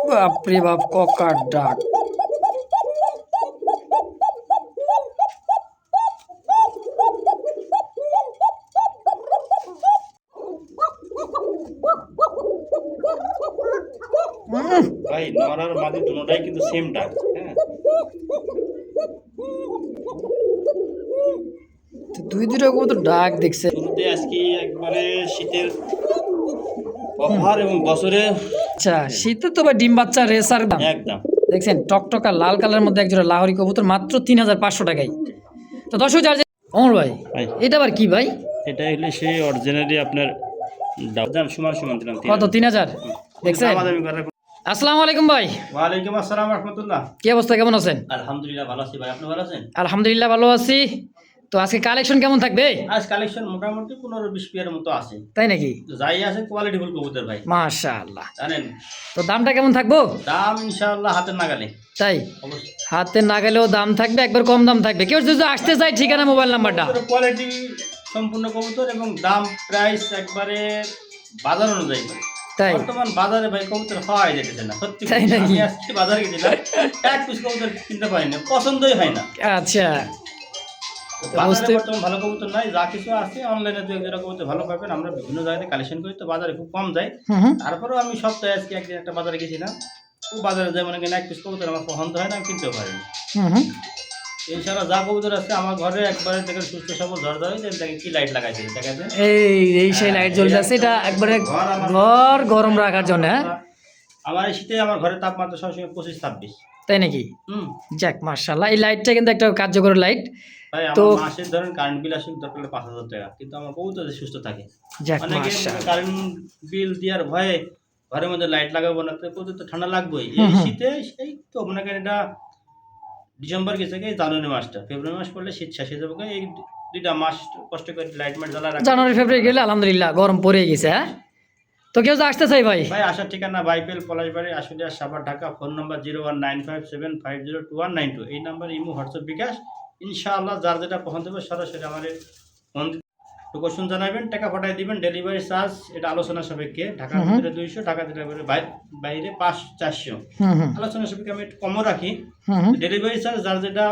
বাপরে বাপ, ককার ডাক। ভাই নর আর মাদি দুটোটাই কিন্তু সেম ডাক। হ্যাঁ, দুইটা কবুতর ডাক দেখছে। শুরুতে আজকে একবারে শীতের অফার এবং বছরে আচ্ছা, শীতে তো ভাই ডিম বাচ্চা রেসার দাম একদম দেখছেন, টকটকা লাল কালারের মধ্যে একজোড়া লাহোরি কবুতর মাত্র 3500 টাকায়। তো দর্শক যার অমর ভাই, ভাই এটা আবার কি ভাই? এটা হলো সেই অরিজিনালি আপনার দাম সমান সমান দিলাম। কত? 3000 দেখছেন? দামাদামি করার আসসালামু আলাইকুম ভাই। ওয়ালাইকুম আসসালাম রাহমাতুল্লাহ। কি অবস্থা, কেমন আছেন? আলহামদুলিল্লাহ ভালো আছি ভাই, আপনি ভালো আছেন? আলহামদুলিল্লাহ ভালো আছি। তো আজকে কালেকশন কেমন থাকবে? আজ কালেকশন মোটামুটি 15-20 পেয়ারের মতো আছে। তাই নাকি? তো যাই আছে কোয়ালিটিফুল কবুতর ভাই, মাশাআল্লাহ। জানেন। তো দামটা কেমন থাকবো? দাম ইনশাআল্লাহ হাতের নাগালে। তাই অবশ্যই হাতে না গেলেও দাম থাকবে, একবার কম দাম থাকবে। কেউ যদি আসতে চায়, ঠিকানা মোবাইল নাম্বারটা। কোয়ালিটি সম্পূর্ণ কবুতর এবং দাম প্রাইস একবারে বাজার অনুযায়ী। তাই বর্তমান বাজারে ভাই কবুতর পাওয়াই যেতেছে না, সত্যি। তাই নাকি? আমি আজকে বাজারে গেছিলাম, এক পিস কবুতর কিনতে পারি না, পছন্দই হয় না। আচ্ছা, বাজারে বর্তমান ভালো কবুতর নাই, যা কিছু আছে অনলাইনে দু একটা কবুতর ভালো পাবেন। আমরা বিভিন্ন জায়গায় কালেকশন করি, তো বাজারে খুব কম যায়। তারপরেও আমি সপ্তাহে আজকে একদিন একটা বাজারে গেছিলাম, ও বাজারে যায় মনে করেন এক পিস কবুতর আমার পছন্দ হয় না, আমি কিনতেও পারিনি। এছাড়া যা কবুতর আছে আমার ঘরে একবারে দেখেন সুস্থ সবল ঝড় দেখেন কি লাইট লাগাইছে দেখা যায়। এই সেই লাইট জ্বলতেছে, এটা একবারে ঘর গরম রাখার জন্য। হ্যাঁ, আমার এই শীতে আমার ঘরের তাপমাত্রা সবসময় 25-26। তাই নাকি? যাক মাশাআল্লাহ, এই লাইটটা কিন্তু একটা কার্যকর লাইট। ভাই তো আমার মাসের ধরেন কারেন্ট বিল আসে দরকার 5000 টাকা, কিন্তু আমার কবুতর সুস্থ থাকে। যাক অনেকে মাশাআল্লাহ। কারেন্ট বিল দেওয়ার ভয়ে ঘরের মধ্যে লাইট লাগাবো না, তো কবুতর তো ঠান্ডা লাগবেই। এই শীতে সেই তো মনে করেন এটা ডিসেম্বর গেছে কি জানুয়ারি মাসটা, ফেব্রুয়ারি মাস পড়লে শীত শেষ হয়ে যাবে। এই দুইটা মাস কষ্ট করে লাইট মাইট জ্বালা রাখা। জানুয়ারি ফেব্রুয়ারি গেলে আলহামদুলিল্লাহ গরম পড়ে গেছে। হ্যাঁ, তো কেউ যে আসতে চাই ভাই? ভাই আসার ঠিকানা বাইপেল পলাশবাড়ি, আশুলিয়া, সাভার, ঢাকা। Phone number 01957502192। এই নাম্বার ইমো, হোয়াটসঅ্যাপ, বিকাশ। ইনশাআল্লাহ যার যেটা পছন্দ হবে সরাসরি আমাদের ফোন লোকেশন জানাবেন, টাকা পাঠিয়ে দিবেন। ডেলিভারি চার্জ এটা আলোচনা সাপেক্ষে, ঢাকার ভিতরে 200 টাকা, দিলে বাইরে 500-400। আলোচনা সাপেক্ষে আমি একটু কমও রাখি। ডেলিভারি চার্জ যার যেটা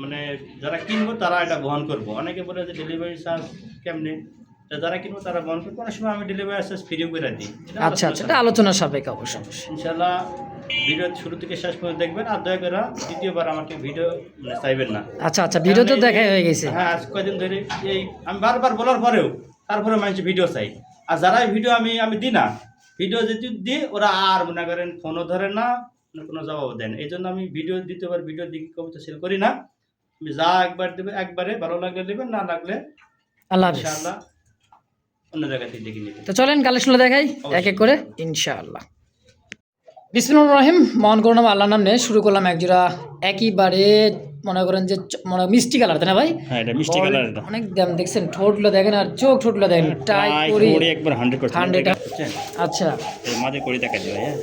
মানে যারা কিনবো তারা এটা বহন করবো। অনেকে বলে যে ডেলিভারি চার্জ কেমনে, যারা কিনবো তারা বহন করবো। অনেক সময় আমি ডেলিভারি চার্জ ফ্রি করে দিই। আচ্ছা আচ্ছা, এটা আলোচনার সাপেক্ষে অবশ্যই। ইনশাআল্লাহ ভিডিও শুরু থেকে শেষ পর্যন্ত দেখবেন, আর দয়া করে দ্বিতীয়বার আমাকে ভিডিও চাইবেন না। আচ্ছা আচ্ছা, ভিডিও তো দেখাই হয়ে গেছে। হ্যাঁ, আজ কয়েকদিন ধরে এই আমি বারবার বলার পরেও তারপরে মানুষ ভিডিও চাই। আর যারা ভিডিও আমি দিই না, ভিডিও যদি দিই ওরা আর মনে করেন ফোনও ধরে না, কোনো জবাব দেন। এই জন্য আমি ভিডিও দ্বিতীয়বার ভিডিও দিকে কবিতা সেল করি না। আমি যা একবার দেবে একবারে, ভালো লাগলে দেবেন, না লাগলে আল্লাহ হাফেজ। ইনশাআল্লাহ অন্য জায়গা থেকে দেখে নেবেন। তো চলেন কালেকশনটা দেখাই এক এক করে ইনশাআল্লাহ। বিসমিল্লাহির রহিম, মহান করুণা আল্লাহর নাম নিয়ে শুরু করলাম একজোড়া একেবারে মনে করেন যে মনে মিষ্টি কালার, তাই না ভাই? হ্যাঁ, এটা মিষ্টি কালার। এটা অনেক দাম দেখছেন, ঠোঁটগুলো দেখেন আর ঠোঁটগুলো দেখেন, টাই করি একবার 100%। 100। আচ্ছা, এই মাঝে করে দেখা দিও। হ্যাঁ,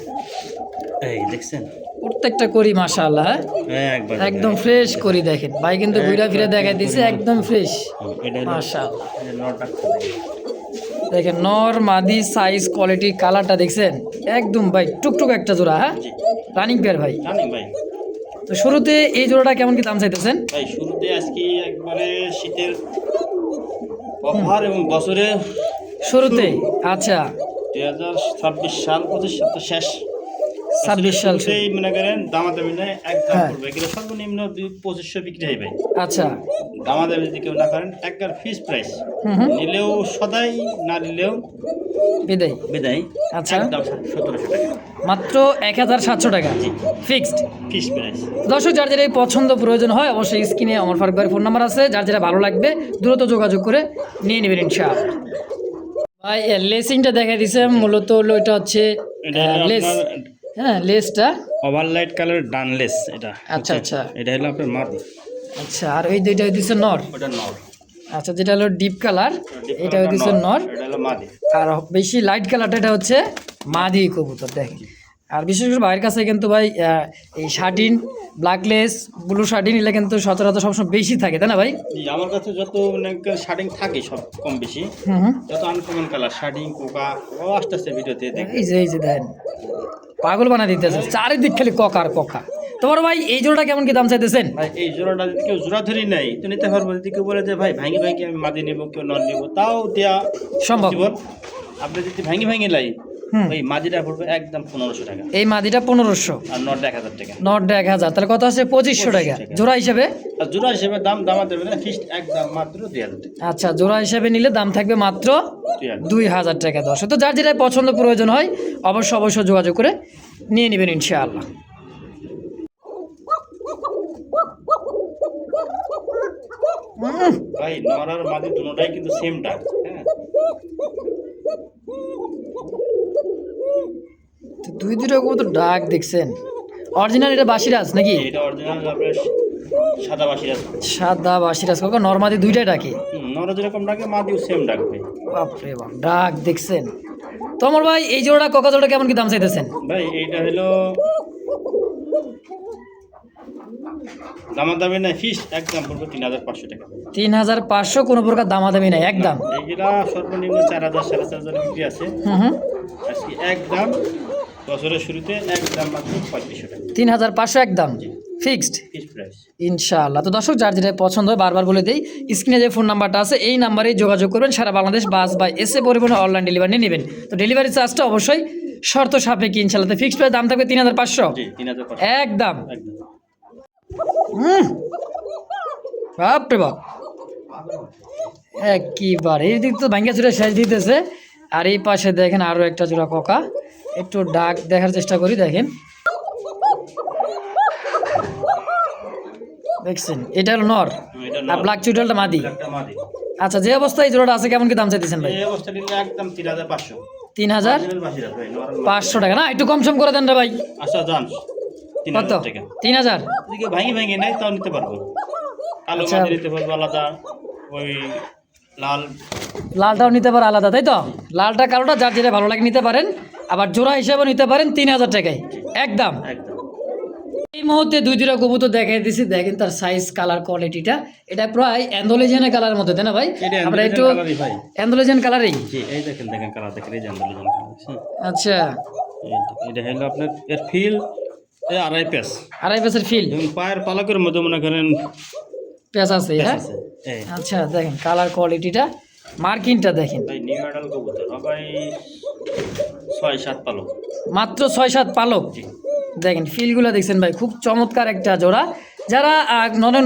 এই দেখছেন প্রত্যেকটা করি মাশাআল্লাহ। হ্যাঁ, একবার একদম ফ্রেশ করি দেখেন ভাই, কিন্তু ঘুরে ফিরে দেখাই দিছে একদম ফ্রেশ এটা মাশাআল্লাহ। নটা দেখেন নর মাদি সাইজ কোয়ালিটি কালারটা দেখছেন একদম ভাই টুকটুক একটা জোড়া। হ্যাঁ, রানিং পেয়ার ভাই। জানি ভাই। তো শুরুতে এই জোড়াটা কেমন কি দাম চাইতেছেন ভাই? শুরুতে আজকে একবারে শীতের অফার এবং বছরে শুরুতে? আচ্ছা, 2026 সাল 25 সপ্তাহ শেষ 26 সাল সেই মনে করেন দামাদামি নেই, এক দাম হ্যাঁ। করবে। এগুলো সর্বনিম্ন 2500 বিক্রি হয় ভাই। আচ্ছা, দামাদামি যদি কেউ না করেন একবার ফিক্স প্রাইস, নিলেও সদাই, না নিলেও বিদায়। বিদায়। আচ্ছা, একদম 1700 টাকা, মাত্র 1700 টাকা ফিক্সড ফিক্স প্রাইস। দর্শক যার যেটা পছন্দ প্রয়োজন হয় অবশ্যই স্ক্রিনে আমার ফারুক ভাইয়ের ফোন নাম্বার আছে, যার যেটা ভালো লাগবে দ্রুত যোগাযোগ করে নিয়ে নেবেন ইনশাআল্লাহ। ভাই লেসিংটা দেখা দিছে, মূলত হলো এটা হচ্ছে লেস। হ্যাঁ, লেসটা ওভারলাইট কালার ডানলেস এটা। আচ্ছা আচ্ছা, এটা হলো আপনার মাদি। আচ্ছা, আর ওই দুইটা দিছে নর। ওটা নর। আচ্ছা, যেটা হলো ডিপ কালার এটা দিছে নর, এটা হলো মাদি। আর বেশি লাইট কালারটা এটা হচ্ছে মাদি কবুতর দেখেন। আর বিশেষ করে ভাইয়ের কাছে কিন্তু ভাই এই শার্টিন, ব্ল্যাকলেস, ব্লু শার্টিন এগুলো কিন্তু সচরাচর সবসময় বেশি থাকে, তাই না ভাই? আমার কাছে যত শার্টিং থাকে সব কম বেশি, যত আনকমন কালার শার্টিং কোকা ও আস্তে আস্তে ভিডিওতে দেখেন। এই যে দেখেন পাগল বানা দিতেছে, চারিদিক খালি ককার ককা। তোমার ভাই এই জোড়াটা কেমন কি দাম চাইতেছেন? ভাই এই জোড়াটা যদি কেউ জোড়া ধরি নাই তো নিতে পারবো, যদি কেউ বলে যে ভাই ভাঙি ভাঙি আমি মাদি নেবো, কেউ নর নেবো, তাও দেওয়া সম্ভব। জীবন। আপনি যদি ভাঙি ভাঙি লাই হুম। ওই মাদিটা পড়বে একদম 1500 টাকা, এই মাদিটা 1500, আর নরটা 1000 টাকা। নটটা 1000, তাহলে কত আছে? 2500 টাকা জোড়া হিসেবে। আর জোড়া হিসেবে দামা দেবে না, ফিক্সড একদম মাত্র 2000 টাকা। আচ্ছা, জোড়া হিসেবে নিলে দাম থাকবে মাত্র 2000 টাকা। দর্শক, তো যার যেটা পছন্দ প্রয়োজন হয় অবশ্যই যোগাযোগ করে নিয়ে নেবেন ইনশাআল্লাহ। ভাই নর আর মাদি দুটোটাই কিন্তু সেম ডাক, হ্যাঁ। তো দুইটা কবুতর ডাক দেখছেন, অরিজিনাল এটা বাসিরাজ নাকি? এটা অরিজিনাল আপনার সাদা বাসিরাজ। সাদা বাসিরাজ কাকা, নরমাদি দুইটাই ডাকে। নর যেরকম ডাকে মাদিও সেম ডাক ভাই। বাপরে বাপ, ডাক দেখছেন। তো আমার ভাই এই জোড়া কোকা জোড়া কেমন কি দাম চাইতেছেন? ভাই এইটা হলো দামাদামি নাই, ফিক্সড একদম পড়বে 3500 টাকা। 3500, কোনো প্রকার দামাদামি নাই, একদম। এইগুলা সর্বনিম্ন 4000 4500 বিক্রি আছে। হুম। আজকে একদম বছরের শুরুতে একদম মাত্র 3500 টাকা 3500 একদম ফিক্সড ফিক্সড প্রাইস ইনশাআল্লাহ। তো দর্শক, যার যেটা পছন্দ হয় বারবার বলে দেই, স্ক্রিনে যে ফোন নাম্বারটা আছে এই নাম্বারেই যোগাযোগ করবেন। সারা বাংলাদেশ বাস বা এসে পরিবহনে অনলাইন ডেলিভারি নিয়ে নেবেন। তো ডেলিভারি চার্জটা অবশ্যই শর্ত সাপেক্ষে ইনশাআল্লাহ। তো ফিক্সড প্রাইস দাম থাকবে 3500 জি 3500 একদম। একদম। বাপরে বাপ, একবার এই দিক তো ভাঙ্গা চুরে শেষ দিতেছে। আর এই পাশে দেখেন আরো একটা জোড়া কোকা, একটু ডাক দেখার চেষ্টা করি। দেখেন, দেখছেন এটা হলো নর আর ব্ল্যাক চুইটালটা মাদি। একটা মাদি। আচ্ছা, যে অবস্থায় এই জোড়াটা আছে কেমন কি দাম চাইতেছেন ভাই? এই অবস্থা নিলে একদম 3500 3500 ভাই, নরমাল টাকা না? একটু কম সম করে দেন রে ভাই। আচ্ছা জান কত? 3000 টাকা। 3000। এদিকে ভাঙি ভাঙি নাই তাও নিতে পারবো, কালো আচ্ছা। মাদি নিতে পারবো আলাদা, ওই লাল লালটাও নিতে পারে আলাদা, তাই তো? লালটা কালোটা যার যেটা ভালো লাগে নিতে পারেন। আবার জোড়া হিসাবে নিতে পারেন 3000 টাকায় একদম। একদম। এই মুহূর্তে দুইটা কবুতর দেখাই দিছি, দেখেন তার সাইজ, কালার, কোয়ালিটিটা। এটা প্রায় অ্যান্ডোলেজিয়ানের কালার মধ্যে, তাই না ভাই? এটা আমরা একটু Andalasian colour-ই ভাই। অ্যান্ডোলেজিয়ান কালারেই। জি এই দেখেন কালার দেখেন, এই যে Andalasian colour, আচ্ছা, এটা হলো আপনার এর ফিল আড়াই পেস। আড়াই পেসের ফিল এবং পায়ের পালকের মধ্যে মনে করেন পেস আছে, পেস হ্যাঁ। আছে। এই আচ্ছা, দেখেন কালার, কোয়ালিটিটা, মার্কিংটা দেখেন। ভাই নিউ অ্যাডাল কবুতর ভাই 6-7 পালক। মাত্র 6-7 পালক। জি দেখেন ফিলগুলো দেখছেন ভাই, খুব চমৎকার একটা জোড়া। যারা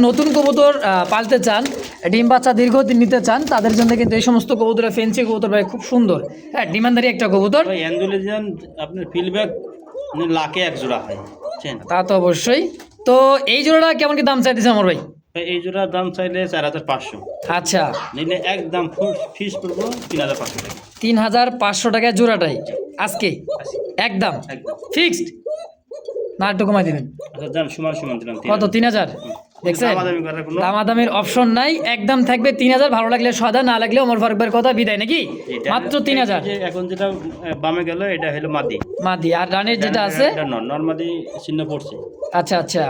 নতুন কবুতর পালতে চান, ডিম বাচ্চা দীর্ঘদিন নিতে চান, তাদের জন্য কিন্তু এই সমস্ত কবুতর, ফেন্সি কবুতর ভাই খুব সুন্দর। হ্যাঁ, ডিমান্ডারি একটা কবুতর। ভাই অ্যান্ডালুসিয়ান আপনার ফিলব্যাক লাখে এক জোড়া হয়, বুঝছেন? তা তো অবশ্যই। তো এই জোড়াটা কেমন কি দাম চাইতেছে আমার ভাই? ভাই এই জোড়ার দাম চাইলে 4500, আচ্ছা, নিলে একদম ফিস পড়বো 3500 টাকা। 3500 টাকায় জোড়াটাই আজকে একদম একদম ফিক্সড না? একটু কমাই দিবেন। আচ্ছা যান সমান সমান দিলাম। কত? 3000। দেখছেন, দামাদামি করার কোনো দামাদামির অপশন নাই, একদম থাকবে 3000। ভালো লাগলে সদা, না লাগলে ওমর ফারুক ভাইয়ের কথা বিদায় নাকি? এটা মাত্র 3000 এই যে এখন যেটা বামে গেল এটা হলো মাদি, মাদি। আর রানের যেটা আছে এটা নরমাদি চিহ্ন পড়ছে। আচ্ছা আচ্ছা।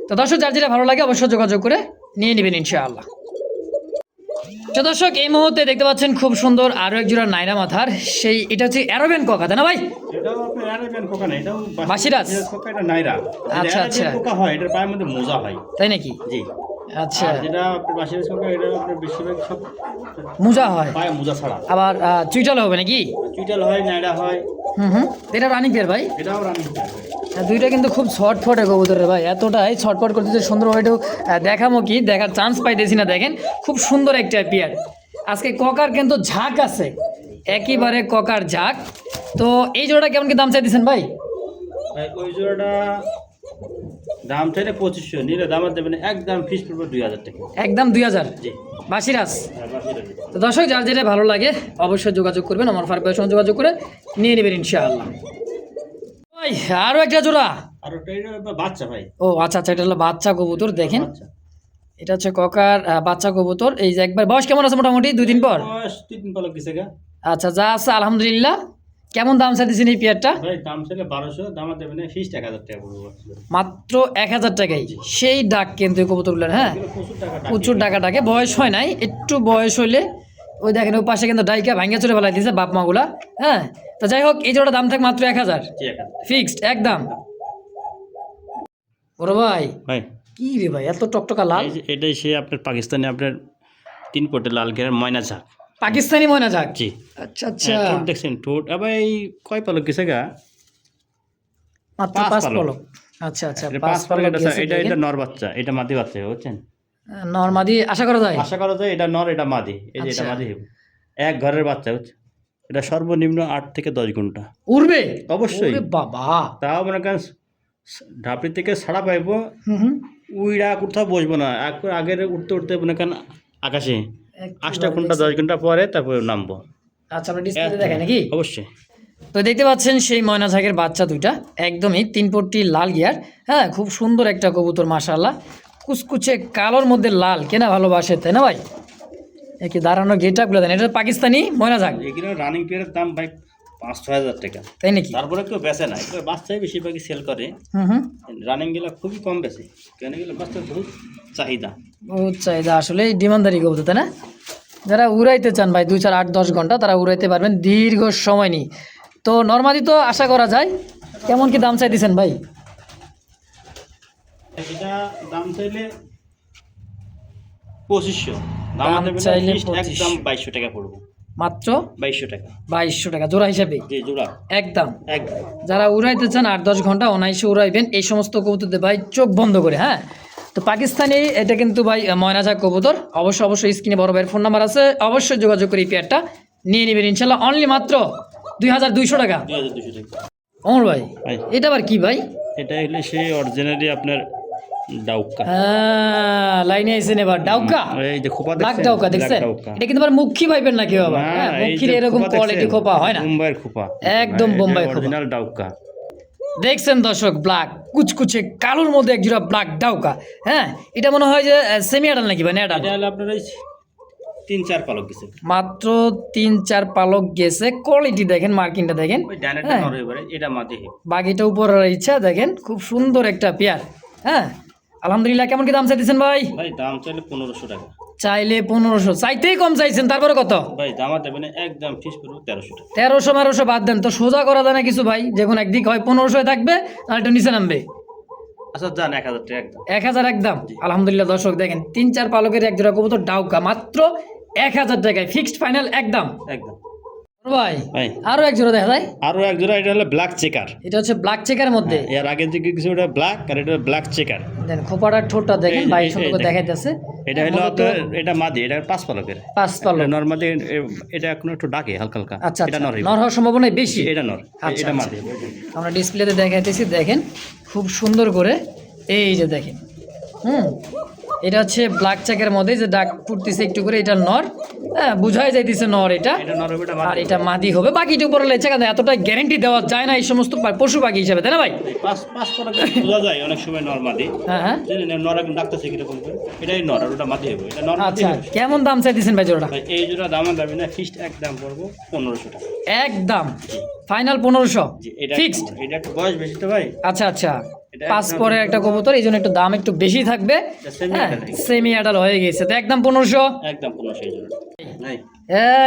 তো দর্শক, যার যেটা ভালো লাগে অবশ্যই যোগাযোগ করে নিয়ে নেবেন ইনশাআল্লাহ। তো দর্শক, এই মুহূর্তে দেখতে পাচ্ছেন খুব সুন্দর আরো এক জোড়া নাইরা মাথার, সেই এটা হচ্ছে অ্যারাবিয়ান কোকা, তাই না ভাই? এটাও আপনার অ্যারাবিয়ান কোকা না, এটাও বাসিরাজ। কোকা, এটা নাইরা। আচ্ছা, আচ্ছা। কোকা হয় এটার পায়ের মধ্যে মোজা হয়, তাই নাকি? জি। আচ্ছা, আর যেটা আপনার বাসিরাজ কোকা এটা আপনার বেশিরভাগ সব মোজা হয়, পায়ে মোজা ছাড়া। আবার চুইটাল হবে নাকি? চুইটাল হয়, নাইরা হয়, হুম। এটা রানিং পেয়ার ভাই। এটাও রানিং। দুইটা কিন্তু খুব ছটফটে কবুতরের ভাই, এতটাই ছটফট করতেছে সুন্দরভাবে। একটু দেখামো কি, দেখার চান্স পাইতেছি না। দেখেন খুব সুন্দর একটা পেয়ার। আজকে ককার কিন্তু ঝাঁক আছে, একেবারে ককার ঝাঁক। তো এই জোড়াটা কেমন কি দাম চাইতেছেন ভাই? ভাই ওই জোড়াটা দাম চাইলে 2500, নিলে দাম দেবেন একদম ফিক্স পড়বে 2000 টাকা একদম 2000। জি বাসিরাজ। বাসিরাজ। তো দর্শক, যার যেটা ভালো লাগে অবশ্যই যোগাযোগ করবেন, আমার ফারুক ভাইয়ের সঙ্গে যোগাযোগ করে নিয়ে নেবেন ইনশাআল্লাহ। ভাই আরও একটা জোড়া। আর ওটা এটা বাচ্চা ভাই। ও আচ্ছা আচ্ছা, এটা হলো বাচ্চা কবুতর। দেখেন বাচ্চা। এটা হচ্ছে ককার বাচ্চা কবুতর। এই যে একবার বয়স কেমন আছে? মোটামুটি 2 দিন পর। বয়স 3 পালক গেছে গা। আচ্ছা, যা আছে আলহামদুলিল্লাহ। কেমন দাম চাইতেছেন এই পেয়ারটা? ভাই দাম চাইলে 1200, দাম দেবেন ফিক্স 1000 টাকা পড়বে। মাত্র 1000 টাকায় সেই ডাক কিন্তু এই কবুতরগুলোর। হ্যাঁ, প্রচুর টাকা প্রচুর টাকা ডাকে। বয়স হয় নাই, একটু বয়স হইলে ওই দেখেন ওই পাশে কিন্তু ডাইকা ভাঙ্গা চলে ফেলাই দিয়েছে বাপ মাগুলা। হ্যাঁ, তো যাই হোক এই জোড়া দাম থাক মাত্র 1000 জি 1000 ফিক্সড একদম। বড় ভাই ভাই কি রে ভাই এত টকটকা লাল? এটাই সে আপনার পাকিস্তানে আপনার 3 পটে লাল ঘেরের ময়না ঝাঁক। পাকিস্তানি ময়না ঝাঁক। জি আচ্ছা আচ্ছা, ঠোঁট দেখছেন, ঠোঁট আবার এই কয় পালক গেছে গা? মাত্র 5 5 পালক। পলক। আচ্ছা আচ্ছা, এটা 5 5 পালক। পলক গেছে এটা দেখেন। নর বাচ্চা, এটা মাদি বাচ্চা, বুঝছেন? নরমাদি আশা করা যায়। আশা করা যায় এটা নর, এটা মাদি। এই যে এটা আচ্ছা। মাদি হবে, এক ঘরের বাচ্চা, বুঝছেন? এটা সর্বনিম্ন 8 থেকে 10 ঘন্টা উড়বে অবশ্যই। ওরে বাবা। তাও মনে করেন ঢাপড়ি থেকে ছাড়া পাইবো, হুম, উইড়া কোথাও বসবো না, আগের উঠতে উঠতে মনে করেন আকাশে একটু 8টা ঘন্টা 10 ঘন্টা পরে তারপরে নামবো। আচ্ছা আমরা ডিসপ্লেতে দেখাই নাকি? অবশ্যই। তো দেখতে পাচ্ছেন সেই ময়না ঝাঁকের বাচ্চা দুইটা, একদমই 3 পট্টি লাল গিয়ার। হ্যাঁ খুব সুন্দর একটা কবুতর মাশাআল্লাহ, কুচকুচে কালোর মধ্যে লাল, কেনা ভালোবাসে তাই না ভাই? একে দাঁড়ানো গেটআপগুলো দেন। এটা পাকিস্তানি ময়না ঝাঁক এগুলো রানিং পেয়ারের দাম ভাই 5-6 হাজার টাকা। তাই নাকি? তারপরে কেউ বেচে না, এগুলো বাচ্চাই বেশিরভাগই সেল করে। হুম, রানিং গুলো খুবই কম বেশি, কেন এগুলো বাচ্চার বহুত চাহিদা। বহুত চাহিদা আসলে, ডিমান্ডারি কবুতর তাই না? যারা উড়াইতে চান ভাই 2, 4, 8, 10 ঘন্টা তারা উড়াইতে পারবেন দীর্ঘ সময় নিয়ে। তো নর্মালি তো আশা করা যায়। কেমন কি দাম চাইতেছেন ভাই? এটা দাম চাইলে 2500, দাম চাইলে একদম 2200 টাকা পড়বো। মাত্র 2200 টাকা। 2200 টাকা জোড়া হিসাবে জি জোড়া একদম। একদম। যারা উড়াইতে চান 8-10 ঘন্টা অনায়াসে উড়াইবেন এই সমস্ত কবুতরদের ভাই, চোখ বন্ধ করে। হ্যাঁ তো পাকিস্তানি এটা কিন্তু ভাই ময়না ঝাঁক কবুতর। অবশ্যই স্ক্রিনে বড় ভাইয়ের ফোন নাম্বার আছে, অবশ্যই যোগাযোগ করে এই পেয়ারটা নিয়ে নেবেন ইনশাল্লাহ। অনলি মাত্র 2200 টাকা। 2200 টাকা। অমর ভাই ভাই এটা আবার কি ভাই? এটা হলো সেই অরিজিনালি আপনার ডাউকা। হ্যাঁ লাইনে আইছেন এবার, ডাউকা। এই যে খোপা ব্ল্যাক দেখছেন, ডাউকা দেখছেন? ব্ল্যাক ডাউকা। এটা কিন্তু আবার মুখী ভাইবেন নাকি বাবা? না, হ্যাঁ এই মুখীর যে এরকম খোপা কোয়ালিটি দেখছেন, খোপা হয় না, বোম্বাইয়ের খোপা, একদম বোম্বাই খোপা। অরিজিনাল ডাউকা। দেখছেন দর্শক, ব্ল্যাক কুচকুচে কালোর মধ্যে এক জোড়া ব্ল্যাক ডাউকা। হ্যাঁ এটা মনে হয় যে সেমি আডাল নাকি ভাই? না আডাল। এটা হলো আপনার এই 3-4 পালক গেছে। মাত্র 3-4 পালক গেছে। কোয়ালিটি দেখেন, মার্কিংটা দেখেন। ওই ডানেরটা হ্যাঁ। নর এবারে, এটা মাদি হবে। বাকিটা উপরের ইচ্ছা দেখেন, খুব সুন্দর একটা পেয়ার। হ্যাঁ আলহামদুলিল্লাহ। কেমন কি দাম চাইতেছেন ভাই? ভাই দাম চাইলে 1500 টাকা। চাইলে 1500, চাইতেই কম চাইছেন, তারপরে কত? ভাই দামা দেবেন একদম ফিস করবো 1300 টাকা। 1300-1200 বাদ দেন তো, সোজা করা যায় না কিছু ভাই? যখন একদিক হয় 1500 থাকবে আর একটু নিচে নামবে। আচ্ছা যান 1000 টাকা একদম। 1000 একদম। আলহামদুলিল্লাহ দর্শক দেখেন 3-4 পালকের এক জোড়া কবুতর ডাউকা মাত্র 1000 টাকায় ফিক্সড ফাইনাল একদম। একদম ভাই ভাই আরো এক জোড়া দেখা যায়। আরো এক জোড়া, এটা হলো ব্ল্যাক চেকার। এটা হচ্ছে ব্ল্যাক চেকার মধ্যে। এর আগে যে কিছু ওটা ব্ল্যাক আর এটা ব্ল্যাক চেকার। দেন খোপাটার ঠোঁটটা দেখেন ভাই, এই সুন্দর করে দেখেন। দেখাইতেছে। এটা হলো আপনার, এটা মাদি, এটা 5 পালকের। 5 পালক। নরমালি এটা এখন একটু ডাকে হালকা হালকা। আচ্ছা এটা আচ্ছা, নর নর হওয়ার সম্ভাবনা বেশি। এটা নর, আচ্ছা, এটা আচ্ছা। মাদি। আমরা ডিসপ্লেতে দেখাইতেছি দেখেন খুব সুন্দর করে। এই যে দেখেন, এটা হচ্ছে ব্ল্যাক চেকের মধ্যে যে ডাক ফুটতেছে একটু করে, এটা নর। হ্যাঁ বুঝাই যাইতেছে নর এটা, এটা নর হবে, এটা আর মাদি। এটা মাদি হবে। বাকিটা উপরে লেচা কেন, এতটা গ্যারেন্টি দেওয়া যায় না এই সমস্ত পশু পাখি হিসাবে, তাই না ভাই? 5 পালকের বোঝা যায় অনেক সময় নর মাদি। হ্যাঁ হ্যাঁ নর এখন ডাকতেছে কিরকম করে, এটাই নর আর ওটা মাদি হবে, এটা নর মাদি আচ্ছা। হবে। কেমন দাম চাইতেছেন ভাই জোড়াটা? ভাই এই জোড়া দাম দাবি না, ফিক্সড একদম পড়বো 1500 টাকা। একদম ফাইনাল 1500 জি এটা ফিক্সড। এটা একটু বয়স বেশি তো ভাই। আচ্ছা আচ্ছা, এটা 5 একদম পরে একটা কবুতর, এই জন্য একটু দাম একটু বেশি থাকবে। semi হ্যাঁ adult। সেমি অ্যাডাল হয়ে গেছে তো একদম 1500। একদম 1500 এই জোড়া। নাই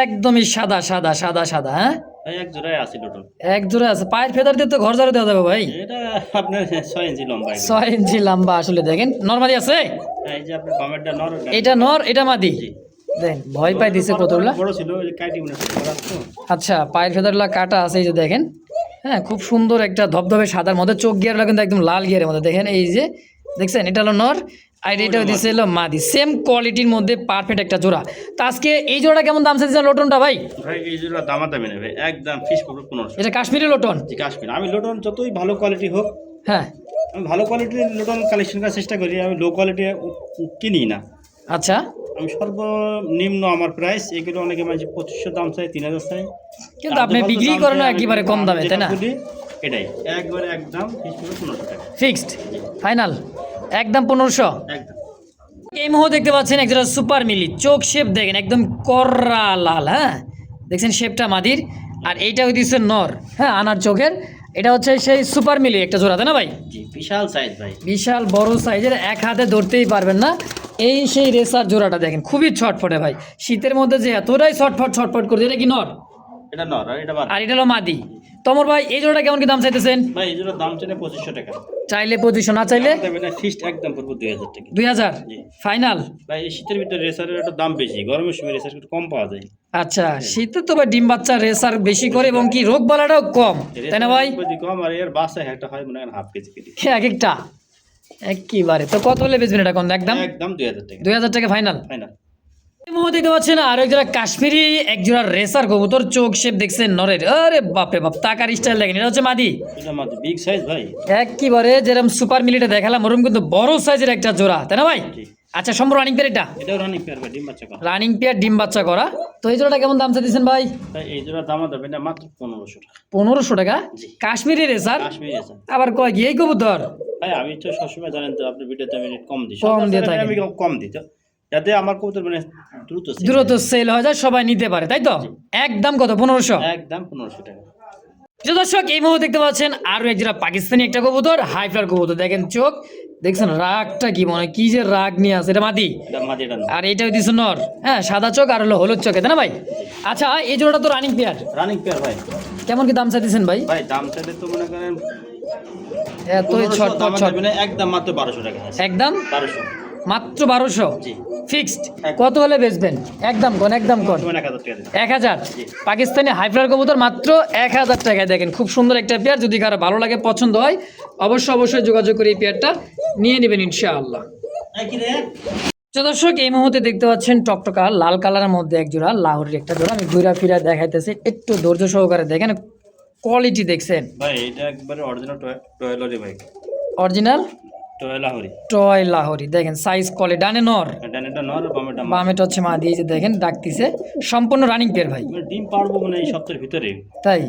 একদমই সাদা সাদা সাদা সাদা। হ্যাঁ ভাই এক জোড়ায় আছে টোটাল। এক জোড়া আছে, পায়ের ফেদার দিয়ে তো ঘর ঝাড়ু দেওয়া যাবে ভাই। এটা আপনার 6 ইঞ্চি লম্বা। 6 ইঞ্চি লম্বা আসলে দেখেন। নরমালি আছে, এই যে আপনার বামেরটা নর, এটা নর এটা মাদি। জি। দেন ভয় পাই দিছে কতগুলা। বড় ছিল ওই যে কাটি মনে করা তো। আচ্ছা পায়ের ফেদারগুলা কাটা আছে, এই যে দেখেন। হ্যাঁ খুব সুন্দর একটা ধবধবে সাদার মধ্যে, চোখ গিয়ারগুলো কিন্তু একদম লাল গিয়ারের মধ্যে দেখেন। এই যে দেখছেন, এটা হলো নর আর এটা দিচ্ছে হলো মাদি, সেম কোয়ালিটির মধ্যে পারফেক্ট একটা জোড়া। তো আজকে এই জোড়া কেমন দাম চাইছেন লোটনটা ভাই? ভাই এই জোড়া দামা দামি নেবে একদম ফিস করবো 1500। এটা কাশ্মীরি লোটন। জি কাশ্মীর। আমি লোটন যতই ভালো কোয়ালিটি হোক, হ্যাঁ আমি ভালো কোয়ালিটির লোটন কালেকশন করার চেষ্টা করি, আমি লো কোয়ালিটি কিনি না। আচ্ছা আমি সর্বনিম্ন আমার প্রাইস, এগুলো অনেকে মানে 2500 দাম চাই, 3000 চাই, কিন্তু আপনি বিক্রি করেন একেবারে কম দামে, তাই না? এটাই একবারে একদম ফিস করবো 1500 টাকা ফিক্সড ফাইনাল একদম 1500। একদম। এই মুহূর্তে দেখতে পাচ্ছেন একজোড়া সুপার মিলি, চোখ শেপ দেখেন একদম কররা লাল। হ্যাঁ দেখছেন শেপটা মাদির, আর এইটা হইতেছে নর। হ্যাঁ আনার চোখের, এটা হচ্ছে সেই সুপার মিলি একটা জোড়া, তাই না ভাই? জি বিশাল সাইজ ভাই, বিশাল বড় সাইজের, এক হাতে ধরতেই পারবেন না। এই সেই রেসার জোড়াটা দেখেন খুবই ছটফটে ভাই, শীতের মধ্যে যে এতটাই ছটফট ছটফট করে। এটা কি নর? এটা নর আর এটা বাদ। আর এটা হলো মাদি। তোমর ভাই এই জোড়াটা কেমন কি দাম চাইতেছেন? ভাই এই জোড়ার দাম চাইলে 2500 টাকা। চাইলে 2500, না চাইলে দেবে না, ফিক্সড একদম পড়বে 2000 টাকা। 2000 জি। ফাইনাল? ভাই এই শীতের ভিতরে রেসারের একটা দাম বেশি, গরমের সময় রেসার একটু কম পাওয়া যায়। আচ্ছা, শীতে তো ভাই ডিম বাচ্চা রেসার বেশি করে এবং কি রোগ বালাটাও কম, তাই না ভাই? যদি কম আর এর বাসা একটা হয় মনে হয় হাফ কেজি কেজি এক একটা একবারে। তো কত হলে বেচবেন এটা? কোন একদম একদম 2000 টাকা। 2000 টাকা ফাইনাল। ফাইনাল। এই মুহূর্তে দেখতে পাচ্ছেন আর এক জোড়া কাশ্মীরি এক জোড়া রেসার কবুতর, চোখ শেপ দেখছেন নরের, আরে বাপরে বাপ, টাকার স্টাইল দেখেন। এটা হচ্ছে মাদি, এটা মাত্র বিগ সাইজ ভাই। একবারে যেরকম সুপার মিলিটা দেখালাম ওরকম কিন্তু বড় সাইজের একটা জোড়া, তাই না ভাই? জি। আচ্ছা, সম্পূর্ণ রানিং পেয়ার এটা? এটাও রানিং পেয়ার ভাই, ডিম বাচ্চা করা। রানিং পেয়ার ডিম বাচ্চা করা। তো এই জোড়াটা কেমন দাম চাইছেন ভাই? ভাই এই জোড়া দাম দেবে না মাত্র 1500 টাকা। 1500 টাকা? জি। কাশ্মীরি রেসার কাশ্মীরি আছে আবার কয় কি এই কবুতর? ভাই। আমি তো সবসময় জানেন তো আপনার ভিডিওতে আমি রেট কম দিই, কম দিয়ে থাকেন। আমি কম দিই তো, যাতে আমার কবুতর মানে দ্রুত sell দ্রুত হয়। সেল হয়ে যায়, সবাই নিতে পারে, তাই তো? একদম কত? 1500? একদম 1500 টাকা। প্রিয় দর্শক, এই মুহূর্তে দেখতে পাচ্ছেন আরো এক জোড়া পাকিস্তানি একটা কবুতর, হাই ফ্লার কবুতর। দেখেন চোখ দেখছেন, রাগটা কি, মনে হয় কি যে রাগ নিয়ে আছে। এটা মাদি এটা মাঝে এটা না। আর এইটা হইতেছে নর। হ্যাঁ, সাদা চোখ আর হলো হলুদ চোখে, তাই না ভাই? আচ্ছা, এই জোড়াটা তো রানিং পেয়ার, রানিং পেয়ার ভাই। কেমন কি দাম চাইতেছেন ভাই? ভাই দাম চাইলে তো মনে করেন এতই 1500 ছটপট দাম ছট, দেবে না, একদম মাত্র 1200 টাকা আছে। একদম 1200। মাত্র 1200 জি। ফিক্সড? একদম। কত হলে বেচবেন? একদম কোন, একদম কোন? মানে 1000 টাকা দেবে। 1000? জি। পাকিস্তানি হাইফ্লার কবুতর মাত্র 1000 টাকায়। দেখেন খুব সুন্দর একটা পেয়ার, যদি কারো ভালো লাগে পছন্দ হয় অবশ্যই যোগাযোগ করে এই পেয়ারটা নিয়ে নেবেন ইনশাআল্লাহ। এই কি রে? তো দর্শক, এই মুহূর্তে দেখতে পাচ্ছেন টকটকা লাল কালারের মধ্যে এক জোড়া লাহোরের একটা জোড়া। আমি ঘুরা ফিরা দেখাইতেছি, একটু ধৈর্য সহকারে দেখেন, কোয়ালিটি দেখছেন ভাই এটা একবারে অরিজিনাল টয়লারি ভাই। অরিজিনাল টয়লাহরি। টয় লাহোরি। দেখেন সাইজ কোয়ালিটি, ডানে নর, ডানেটা নর, বামেটা মা। বামেটা হচ্ছে মা দিয়ে, যে দেখেন ডাকতিছে। সম্পূর্ণ রানিং পেয়ার ভাই, মানে ডিম পারবো মানে এই সপ্তাহের ভিতরে। তাই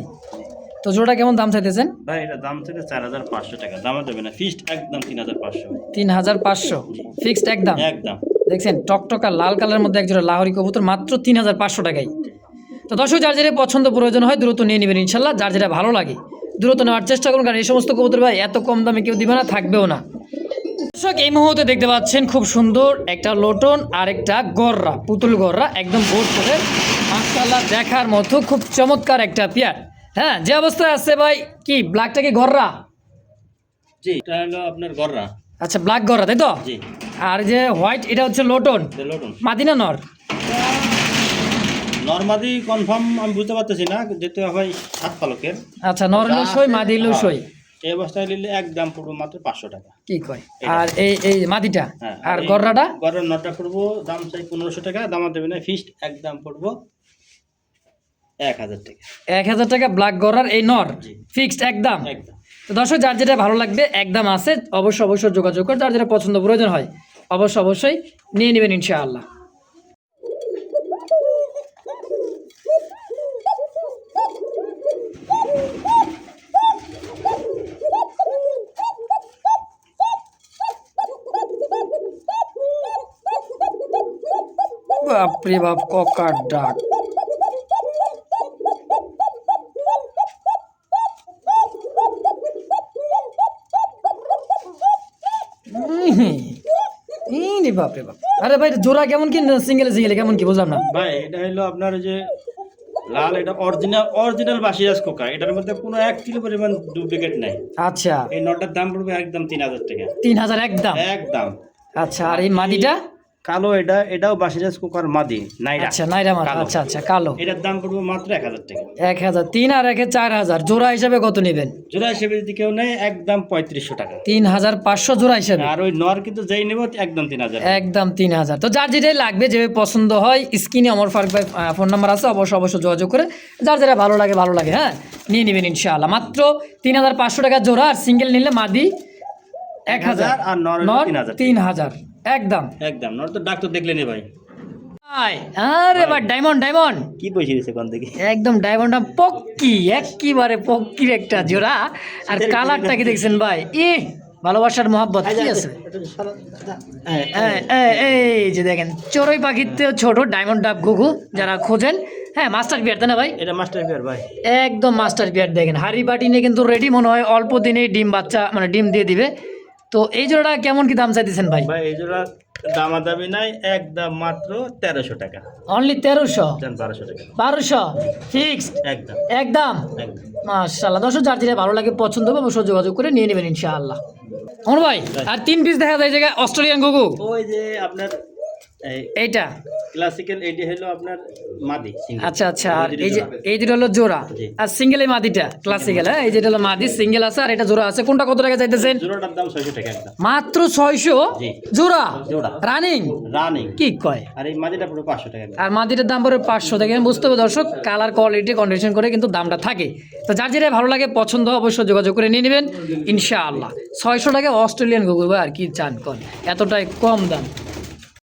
তো? জোড়া কেমন দাম চাইতেছেন? ভাই এটা দাম থেকে 4500 টাকা। দাম দেবে না, ফিক্সড একদম 3500 ভাই। 3500 ফিক্সড একদম? একদম। দেখছেন টকটকা লাল কালারের মধ্যে একজোড়া লাহোরি কবুতর মাত্র 3500 টাকায়। তো দর্শক, যার যেটা পছন্দ প্রয়োজন হয় দ্রুত নিয়ে নেবেন ইনশাল্লাহ। যার যেটা ভালো লাগে দ্রুত নেওয়ার চেষ্টা করুন, কারণ এই সমস্ত কবুতর ভাই এত কম দামে কেউ দিবে না, থাকবেও না। দর্শক, এই মুহূর্তে দেখতে পাচ্ছেন খুব সুন্দর একটা লোটন আর একটা গররা, পুতুল গররা, একদম বোর্ড করে মাশাআল্লাহ দেখার মতো খুব চমৎকার একটা পেয়ার। হ্যাঁ, যে অবস্থায় আছে ভাই, কি ব্ল্যাকটা কি গররা? জি, এটা হলো আপনার গররা। আচ্ছা, ব্ল্যাক গররা, তাই তো? জি। আর যে হোয়াইট এটা হচ্ছে লোটন, লটন। মাদিনা নর? নরমাদি কনফার্ম আমি বুঝতে পারতেছি না, যেহেতু ভাই 7 পালকের। আচ্ছা, নর লুসই মাদি লুসই। এই অবস্থায় নিলে একদম পড়বো মাত্র 500 টাকা। কি কয়? আর এই মাদিটা হ্যাঁ, আর গররাটা? গররার নটা পড়বো দাম চাই 1500 টাকা। দাম দেবে না, ফিক্সড একদম পড়বো 1000 টাকা। 1000 টাকা ব্ল্যাক গররার এই নর, জি। ফিক্সড একদম? একদম। তো দর্শক, যার যেটা ভালো লাগবে একদম আছে, অবশ্যই যোগাযোগ করে যার যেটা পছন্দ প্রয়োজন হয় অবশ্যই নিয়ে নেবেন ইনশাআল্লাহ। বাপরে বাপ, ককার ডাক। বাপরে বাপ, আরে ভাই জোড়া কেমন কি, সিঙ্গেলে কেমন কি, বুঝলাম না ভাই এটা হলো আপনার ওই যে লাল, এটা অরিজিনাল বাসিরাজ কোকা। এটার মধ্যে কোনো 1 কিলো পরিমাণ ডুপ্লিকেট নাই। আচ্ছা, এই নটার দাম পড়বে একদম 3000 টাকা। 3000 একদম? একদম। আচ্ছা, আর এই মাদিটা? কালো, এটাও বাসিরাজ কোকার মাদি, নাইরা। আচ্ছা, নাইরা মাদি। কালো। আচ্ছা, কালো। এটার দাম পড়বে মাত্র 1000 টাকা। 1000? 3 আর 1 4000, জোড়া হিসাবে কত নেবেন? জোড়া হিসেবে যদি কেউ নেয় একদম 3500 টাকা। 3500 জোড়া হিসাবে? আর ওই নর কিন্তু যেই নেব একদম 3000। একদম 3000। তো যার যেটাই লাগবে, যেভাবে পছন্দ হয়, স্ক্রিনে আমার ফারুক ভাই ফোন নাম্বার আছে, অবশ্যই যোগাযোগ করে যার যেটা ভালো লাগে, হ্যাঁ, নিয়ে নেবেন ইনশাআল্লাহ। মাত্র 3500 টাকা জোড়া, আর সিঙ্গেল নিলে মাদি 1000 আর নর হলো নর 3000। 3000 একদম? একদম। নর তো ডাক্তার দেখলে নে ভাই। আরে ভাই, ডায়মন্ড কি পয়সা দিছে কোন থেকে? একদম ডায়মন্ডটা পক্কি, একেবারে পক্কির একটা জোড়া। আর কালারটা কি দেখছেন ভাই, ভালোবাসার মহব্বত কি আছে। এই যে দেখেন, চড়ুই পাখিতেও ছোট ডায়মন্ড ডাব ঘুঘু যারা খোঁজেন, হ্যাঁ, মাস্টার বিয়ার, তাই না ভাই? এটা মাস্টার বিয়ার ভাই। একদম মাস্টার বিয়ার। দেখেন হাড়ি বাটি নিয়ে কিন্তু রেডি, মনে হয় অল্প দিনেই ডিম বাচ্চা, মানে ডিম দিয়ে দিবে। তো এই জোড়াটা কেমন কি দাম চাইতেছেন ভাই? ভাই এই জোড়া দামাদামি নাই, একদম মাত্র 1300 টাকা। অনলি 1300, দেন 1200 টাকা 1200 ফিক্সড একদম একদম। একদম। মাশাআল্লাহ, দর্শক যার যেটা ভালো লাগে পছন্দ হবে অবশ্যই যোগাযোগ করে নিয়ে নেবেন ইনশাআল্লাহ। অমর ভাই আর 3 পিস দেখা যায় জায়গায় অস্ট্রেলিয়ান ঘুঘু, ওই যে আপনার এইটা ক্লাসিক্যাল, এইটা হলো আপনার মাদি single। আচ্ছা আচ্ছা। আর এই যেটা হলো জোড়া, জি। আর সিঙ্গেল এই মাদিটা ক্লাসিক্যাল, হ্যাঁ এই যেটা হলো মাদি সিঙ্গেল আছে আর এটা জোড়া আছে। কোনটা কত টাকা চাইতেছেন? জোড়াটার দাম 600 টাকা একদম মাত্র 600 জি। জোড়া জোড়া রানিং, রানিং। কি কয়? আর এই মাদিটা পুরো 500 টাকা একদম। আর মাদিটার দাম পড়ে 500 টাকা। বুঝতে হবে দর্শক, কালার কোয়ালিটি কন্ডিশন করে কিন্তু দামটা থাকে। তো যার যেটা ভালো লাগে পছন্দ অবশ্যই যোগাযোগ করে নিয়ে নেবেন ইনশাআল্লাহ। 600 টাকা অস্ট্রেলিয়ান ঘুঘু, আর কি চান কোন, এতটাই কম দাম।